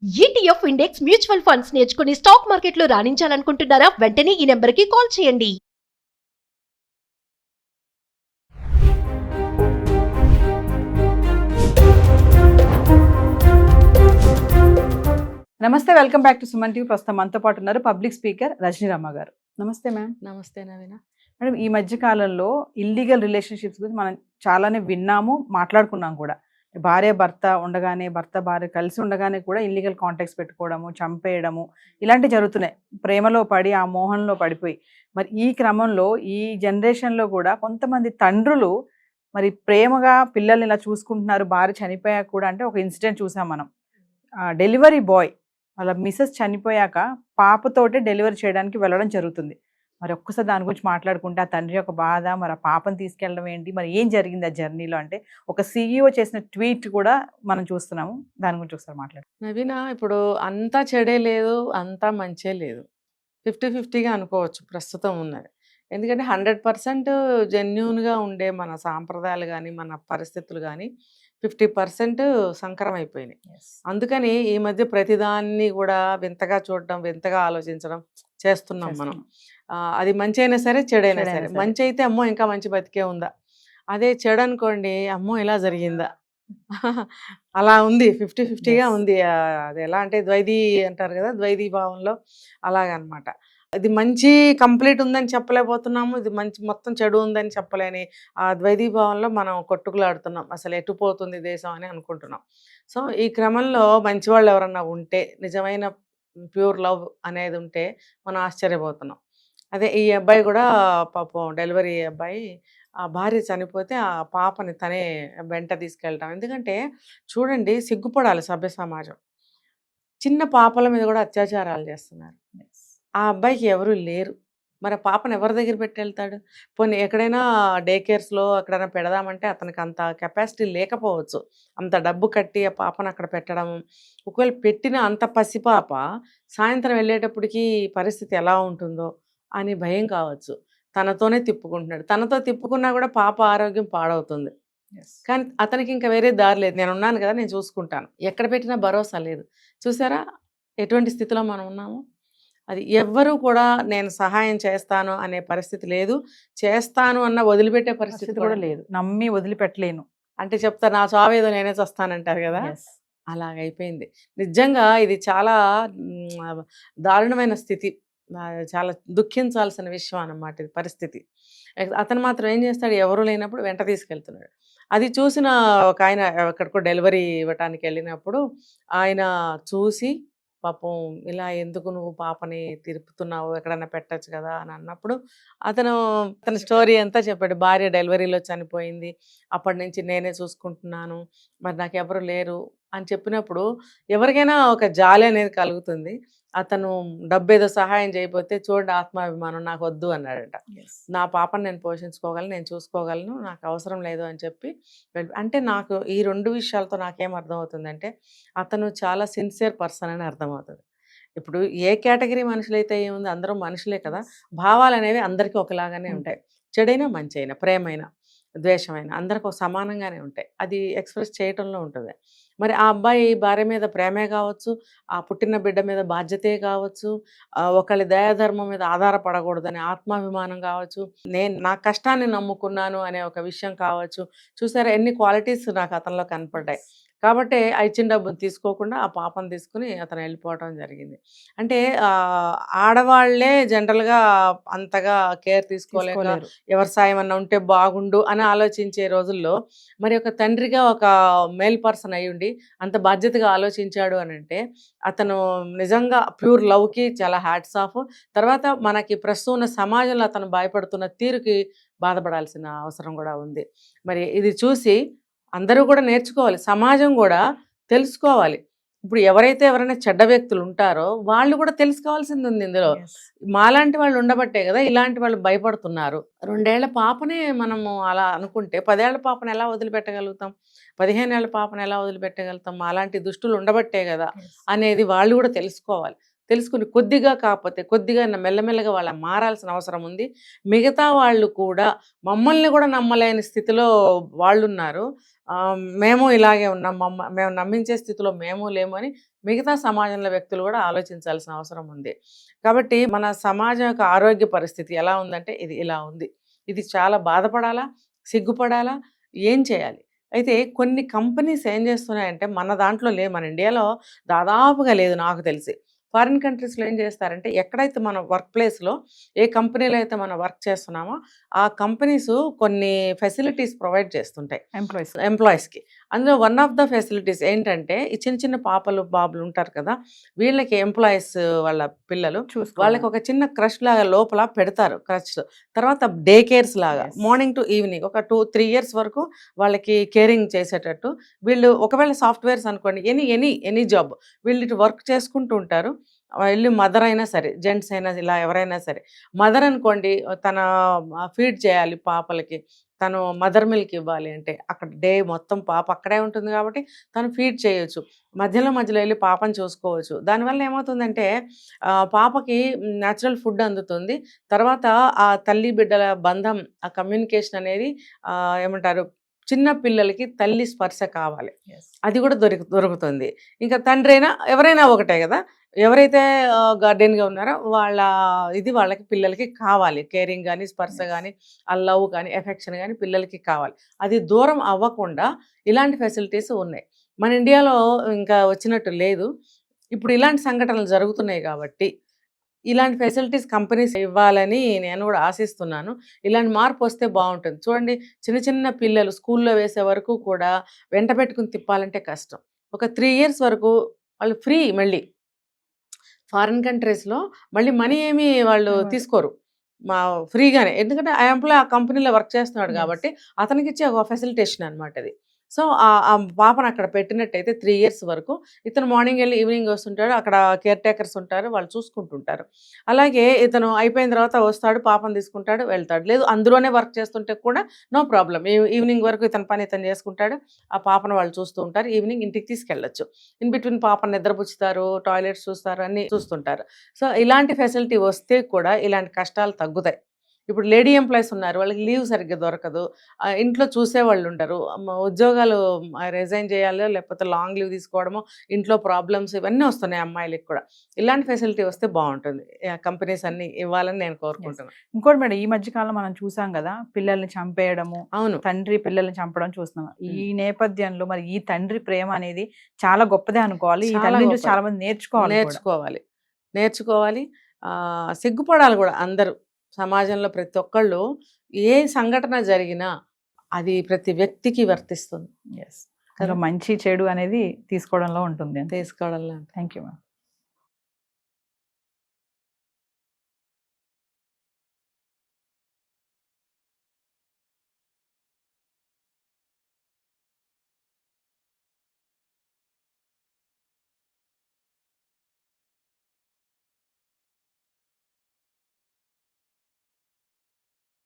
ETF index mutual funds నేర్చుకుని stock మార్కెట్లో రాణించాలనుకుంటున్నారా? వెంటనే ఈ నెంబర్కి కాల్ చేయండి. నమస్తే, welcome back to Suman TV. ప్రస్తుతం మనతో పాటు ఉన్నారు పబ్లిక్ స్పీకర్ రజనీరమ్మ గారు. నమస్తే మ్యామ్. నమస్తే నవీన. మేడం, ఈ మధ్య కాలంలో ఇల్లీగల్ రిలేషన్షిప్స్ గురించి మనం చాలానే విన్నాము, మాట్లాడుకున్నాం కూడా. భార్య భర్త ఉండగానే, భర్త భార్య కలిసి ఉండగానే కూడా ఇల్లీగల్ కాంటాక్ట్స్ పెట్టుకోవడము, చంపేయడము ఇలాంటివి జరుగుతున్నాయి. ప్రేమలో పడి ఆ మోహంలో పడిపోయి మరి ఈ క్రమంలో ఈ జనరేషన్లో కూడా కొంతమంది తండ్రులు మరి ప్రేమగా పిల్లల్ని ఇలా చూసుకుంటున్నారు. భార్య చనిపోయాక కూడా, అంటే ఒక ఇన్సిడెంట్ చూసాం మనం. డెలివరీ బాయ్ వాళ్ళ మిసెస్ చనిపోయాక పాపతోటే డెలివరీ చేయడానికి వెళ్ళడం జరుగుతుంది. మరి ఒక్కసారి దాని గురించి మాట్లాడుకుంటే ఆ తండ్రి యొక్క బాధ, మరి ఆ పాపను తీసుకెళ్ళడం ఏంటి, మరి ఏం జరిగింది ఆ జర్నీలో, అంటే ఒక CEO చేసిన ట్వీట్ కూడా మనం చూస్తున్నాము. దాని గురించి ఒకసారి మాట్లాడు. నవీన, ఇప్పుడు అంతా చెడే లేదు, అంతా మంచే లేదు. 50-50గా అనుకోవచ్చు ప్రస్తుతం ఉన్నది. ఎందుకంటే 100% జెన్యూన్గా ఉండే మన సాంప్రదాయాలు కానీ, మన పరిస్థితులు కానీ 50% సంకరం అయిపోయినాయి. అందుకని ఈ మధ్య ప్రతిదాన్ని కూడా వింతగా చూడడం, వింతగా ఆలోచించడం చేస్తున్నాం మనం. అది మంచి అయినా సరే, చెడైనా సరే. మంచి అయితే అమ్మో ఇంకా మంచి బతికే ఉందా, అదే చెడు అనుకోండి అమ్మో ఇలా జరిగిందా, అలా ఉంది. 50-50గా ఉంది. అది ఎలా అంటే ద్వైధీ అంటారు కదా, ద్వైధీ భావంలో అలాగనమాట. ఇది మంచి కంప్లీట్ ఉందని చెప్పలేకపోతున్నాము, ఇది మంచి మొత్తం చెడు ఉందని చెప్పలేని ఆ ద్వైధీ భావంలో మనం కొట్టుకులాడుతున్నాం. అసలు ఎటు పోతుంది దేశం అని అనుకుంటున్నాం. సో ఈ క్రమంలో మంచి వాళ్ళు ఎవరన్నా ఉంటే, నిజమైన ప్యూర్ లవ్ అనేది ఉంటే మనం ఆశ్చర్యపోతున్నాం. అదే ఈ అబ్బాయి కూడా పాపం డెలివరీ అబ్బాయి, ఆ భార్య చనిపోతే ఆ పాపని తనే వెంట తీసుకెళ్ళటం. ఎందుకంటే చూడండి, సిగ్గుపడాలి సభ్య సమాజం. చిన్న పాపల మీద కూడా అత్యాచారాలు చేస్తున్నారు. ఆ అబ్బాయికి ఎవరు లేరు, మరి ఆ పాపను ఎవరి దగ్గర పెట్టి వెళ్తాడు? పోనీ ఎక్కడైనా డే కేర్స్లో ఎక్కడైనా పెడదామంటే అతనికి అంత కెపాసిటీ లేకపోవచ్చు, అంత డబ్బు కట్టి ఆ పాపను అక్కడ పెట్టడం. ఒకవేళ పెట్టిన అంత పసిపాప సాయంత్రం వెళ్ళేటప్పటికి పరిస్థితి ఎలా ఉంటుందో అని భయం కావచ్చు. తనతోనే తిప్పుకుంటున్నాడు, తనతో తిప్పుకున్నా కూడా పాప ఆరోగ్యం పాడవుతుంది. కానీ అతనికి ఇంకా వేరే దారి లేదు, నేను ఉన్నాను కదా, నేను చూసుకుంటాను. ఎక్కడ పెట్టినా భరోసా లేదు. చూసారా ఎటువంటి స్థితిలో మనం ఉన్నాము? అది ఎవ్వరూ కూడా నేను సహాయం చేస్తాను అనే పరిస్థితి లేదు, చేస్తాను అన్న వదిలిపెట్టే పరిస్థితి కూడా లేదు. నమ్మి వదిలిపెట్టలేను అంటే చెప్తారు, నా చావేదో నేనే చస్తానంటారు కదా, అలాగైపోయింది. నిజంగా ఇది చాలా దారుణమైన స్థితి, చాలా దుఃఖించాల్సిన విషయం అన్నమాట ఇది పరిస్థితి. అతను మాత్రం ఏం చేస్తాడు, ఎవరు లేనప్పుడు వెంట తీసుకెళ్తున్నాడు. అది చూసిన ఒక ఆయన ఎక్కడికో డెలివరీ ఇవ్వటానికి వెళ్ళినప్పుడు ఆయన చూసి, పాపం ఇలా ఎందుకు నువ్వు పాపని తిరుపుతున్నావు, ఎక్కడన్నా పెట్టచ్చు కదా అని అన్నప్పుడు అతని స్టోరీ అంతా చెప్పాడు. భార్య డెలివరీలో చనిపోయింది, అప్పటి నుంచి నేనే చూసుకుంటున్నాను, మరి నాకు ఎవరు లేరు అని చెప్పినప్పుడు ఎవరికైనా ఒక జాలి అనేది కలుగుతుంది. అతను డబ్బేదో సహాయం చేయకపోతే, చూడండి ఆత్మాభిమానం, నాకు వద్దు అన్నాడట. నా పాపను నేను పోషించుకోగలను, నేను చూసుకోగలను, నాకు అవసరం లేదు అని చెప్పి అంటే నాకు ఈ 2 విషయాలతో నాకేం అర్థమవుతుందంటే అతను చాలా సిన్సియర్ పర్సన్ అని అర్థమవుతుంది. ఇప్పుడు ఏ కేటగిరీ మనుషులైతే ఏముంది, అందరూ మనుషులే కదా. భావాలు అనేవి అందరికీ ఒకలాగానే ఉంటాయి. చెడైనా మంచి అయినా, ప్రేమైనా ద్వేషమైన అందరికి ఒక సమానంగానే ఉంటాయి. అది ఎక్స్ప్రెస్ చేయటంలో ఉంటుంది. మరి ఆ అబ్బాయి భార్య మీద ప్రేమే కావచ్చు, ఆ పుట్టిన బిడ్డ మీద బాధ్యతే కావచ్చు, ఒకళ్ళ దయాధర్మం మీద ఆధారపడకూడదనే ఆత్మాభిమానం కావచ్చు, నేను నా కష్టాన్ని నమ్ముకున్నాను అనే ఒక విషయం కావచ్చు. చూసారా ఎన్ని క్వాలిటీస్ నాకు అతనిలో కనపడ్డాయి. కాబట్టి ఆ ఇచ్చిన డబ్బును తీసుకోకుండా ఆ పాపను తీసుకుని అతను వెళ్ళిపోవటం జరిగింది. అంటే ఆడవాళ్లే జనరల్గా అంతగా కేర్ తీసుకోలేక, ఎవరి సాయం అన్నా ఉంటే బాగుండు అని ఆలోచించే రోజుల్లో మరి ఒక తండ్రిగా ఒక మేల్ పర్సన్ అయ్యుండి అంత బాధ్యతగా ఆలోచించాడు అని అంటే అతను నిజంగా ప్యూర్ లవ్కి చాలా హ్యాట్స్ ఆఫ్. తర్వాత మనకి ప్రస్తుతం ఉన్న సమాజంలో అతను భయపడుతున్న తీరుకి బాధపడాల్సిన అవసరం కూడా ఉంది. మరి ఇది చూసి అందరూ కూడా నేర్చుకోవాలి, సమాజం కూడా తెలుసుకోవాలి. ఇప్పుడు ఎవరైనా చెడ్డ వ్యక్తులు ఉంటారో వాళ్ళు కూడా తెలుసుకోవాల్సింది ఉంది ఇందులో. మాలాంటి వాళ్ళు ఉండబట్టే కదా ఇలాంటి వాళ్ళు భయపడుతున్నారు. 2 ఏళ్ల పాపనే మనము అలా అనుకుంటే 10 ఏళ్ల పాపను ఎలా వదిలిపెట్టగలుగుతాం, 15 ఏళ్ల పాపను ఎలా వదిలిపెట్టగలుగుతాం? అలాంటి దుష్టులు ఉండబట్టే కదా అనేది వాళ్ళు కూడా తెలుసుకోవాలి. తెలుసుకుని కొద్దిగా కాకపోతే కొద్దిగా మెల్లమెల్లగా వాళ్ళ మారాల్సిన అవసరం ఉంది. మిగతా వాళ్ళు కూడా మమ్మల్ని కూడా నమ్మలేని స్థితిలో వాళ్ళున్నారు. మేము ఇలాగే ఉన్నాం, మేము నమ్మించే స్థితిలో మేము లేము అని మిగతా సమాజంలో వ్యక్తులు కూడా ఆలోచించాల్సిన అవసరం ఉంది. కాబట్టి మన సమాజం యొక్క ఆరోగ్య పరిస్థితి ఎలా ఉందంటే ఇది ఇలా ఉంది. ఇది చాలా బాధపడాలా, సిగ్గుపడాలా, ఏం చేయాలి? అయితే కొన్ని కంపెనీస్ ఏం చేస్తున్నాయంటే మన దాంట్లో మన ఇండియాలో దాదాపుగా లేదు నాకు తెలిసి. ఫారిన్ కంట్రీస్లో ఏం చేస్తారంటే ఎక్కడైతే మన వర్క్ ప్లేస్లో ఏ కంపెనీలో అయితే మనం వర్క్ చేస్తున్నామో ఆ కంపెనీస్ కొన్ని ఫెసిలిటీస్ ప్రొవైడ్ చేస్తుంటాయి ఎంప్లాయీస్కి. అందులో వన్ ఆఫ్ ద ఫెసిలిటీస్ ఏంటంటే ఈ చిన్న చిన్న పాపలు బాబులు ఉంటారు కదా, వీళ్ళకి ఎంప్లాయీస్ వాళ్ళ పిల్లలు వాళ్ళకి ఒక చిన్న క్రష్ లాగా లోపల పెడతారు. క్రష్ తర్వాత డే కేర్స్ లాగా మార్నింగ్ టు ఈవినింగ్ ఒక 2-3 ఇయర్స్ వరకు వాళ్ళకి కేరింగ్ చేసేటట్టు. వీళ్ళు ఒకవేళ సాఫ్ట్వేర్స్ అనుకోండి, ఎనీ జాబ్ వీళ్ళు ఇటు వర్క్ చేసుకుంటూ ఉంటారు. వెళ్ళి మదర్ అయినా సరే, జెంట్స్ అయినా ఇలా ఎవరైనా సరే, మదర్ అనుకోండి తన ఫీడ్ చేయాలి పాపలకి, తను మదర్ మిల్క్ ఇవ్వాలి అంటే అక్కడ డే మొత్తం పాప అక్కడే ఉంటుంది కాబట్టి తను ఫీడ్ చేయొచ్చు. మధ్యలో వెళ్ళి పాపను చూసుకోవచ్చు. దానివల్ల ఏమవుతుందంటే పాపకి న్యాచురల్ ఫుడ్ అందుతుంది. తర్వాత ఆ తల్లి బిడ్డల బంధం, ఆ కమ్యూనికేషన్ అనేది ఏమంటారు, చిన్న పిల్లలకి తల్లి స్పర్శ కావాలి, అది కూడా దొరుకుతుంది. ఇంకా తండ్రి అయినా ఎవరైనా ఒకటే కదా, ఎవరైతే గార్డెన్గా ఉన్నారో వాళ్ళకి పిల్లలకి కావాలి. కేరింగ్ కానీ, స్పర్శ కానీ, ఆ లవ్ కానీ, ఎఫెక్షన్ కానీ పిల్లలకి కావాలి. అది దూరం అవ్వకుండా ఇలాంటి ఫెసిలిటీస్ ఉన్నాయి. మన ఇండియాలో ఇంకా వచ్చినట్టు లేదు. ఇప్పుడు ఇలాంటి సంఘటనలు జరుగుతున్నాయి కాబట్టి ఇలాంటి ఫెసిలిటీస్ కంపెనీస్ ఇవ్వాలని నేను కూడా ఆశిస్తున్నాను. ఇలాంటి మార్పు వస్తే బాగుంటుంది. చూడండి, చిన్న చిన్న పిల్లలు స్కూల్లో వేసే వరకు కూడా వెంట పెట్టుకుని తిప్పాలంటే కష్టం. ఒక 3 ఇయర్స్ వరకు వాళ్ళు ఫ్రీ. మళ్ళీ ఫారిన్ కంట్రీస్లో మళ్ళీ మనీ ఏమి వాళ్ళు తీసుకోరు, ఫ్రీగానే. ఎందుకంటే ఆ ఎంప్లాయ్ ఆ కంపెనీలో వర్క్ చేస్తున్నాడు కాబట్టి అతనికి ఇచ్చే ఒక ఫెసిలిటేషన్ అనమాట అది. సో ఆ పాపను అక్కడ పెట్టినట్టయితే 3 ఇయర్స్ వరకు ఇతను మార్నింగ్ వెళ్ళి ఈవినింగ్ వస్తుంటాడు. అక్కడ కేర్ టేకర్స్ ఉంటారు, వాళ్ళు చూసుకుంటుంటారు. అలాగే ఇతను అయిపోయిన తర్వాత వస్తాడు, పాపను తీసుకుంటాడు, వెళ్తాడు. లేదు అందులోనే వర్క్ చేస్తుంటే కూడా నో ప్రాబ్లం. ఈవినింగ్ వరకు ఇతని పని ఇతను చేసుకుంటాడు, ఆ పాపను వాళ్ళు చూస్తూ ఉంటారు. ఈవినింగ్ ఇంటికి తీసుకెళ్ళచ్చు. ఇన్ బిట్వీన్ పాపను నిద్రపుచ్చుతారు, టాయిలెట్స్ చూస్తారు, అన్నీ చూస్తుంటారు. సో ఇలాంటి ఫెసిలిటీ వస్తే కూడా ఇలాంటి కష్టాలు తగ్గుతాయి. ఇప్పుడు లేడీ ఎంప్లాయీస్ ఉన్నారు, వాళ్ళకి లీవ్ సరిగ్గా దొరకదు, ఇంట్లో చూసేవాళ్ళు ఉండరు, ఉద్యోగాలు రిజైన్ చేయాలో లేకపోతే లాంగ్ లీవ్ తీసుకోవడమో, ఇంట్లో ప్రాబ్లమ్స్ ఇవన్నీ వస్తున్నాయి అమ్మాయిలకి కూడా. ఇలాంటి ఫెసిలిటీ వస్తే బాగుంటుంది. కంపెనీస్ అన్ని ఇవ్వాలని నేను కోరుకుంటున్నాను. ఇంకోటి మేడం, ఈ మధ్య కాలంలో మనం చూసాం కదా, పిల్లల్ని చంపేయడము, అవును, తండ్రి పిల్లల్ని చంపడం చూస్తున్నాం. ఈ నేపథ్యంలో మరి ఈ తండ్రి ప్రేమ అనేది చాలా గొప్పదే అనుకోవాలి. ఈ తండ్రిని చూసి చాలా మంది నేర్చుకోవాలి. సిగ్గుపడాలి కూడా అందరూ. సమాజంలో ప్రతి ఒక్కళ్ళు ఏ సంఘటన జరిగినా అది ప్రతి వ్యక్తికి వర్తిస్తుంది. మంచి చెడు అనేది తీసుకోవడంలో ఉంటుంది. తీసుకోవడంలో. Thank you ma'am.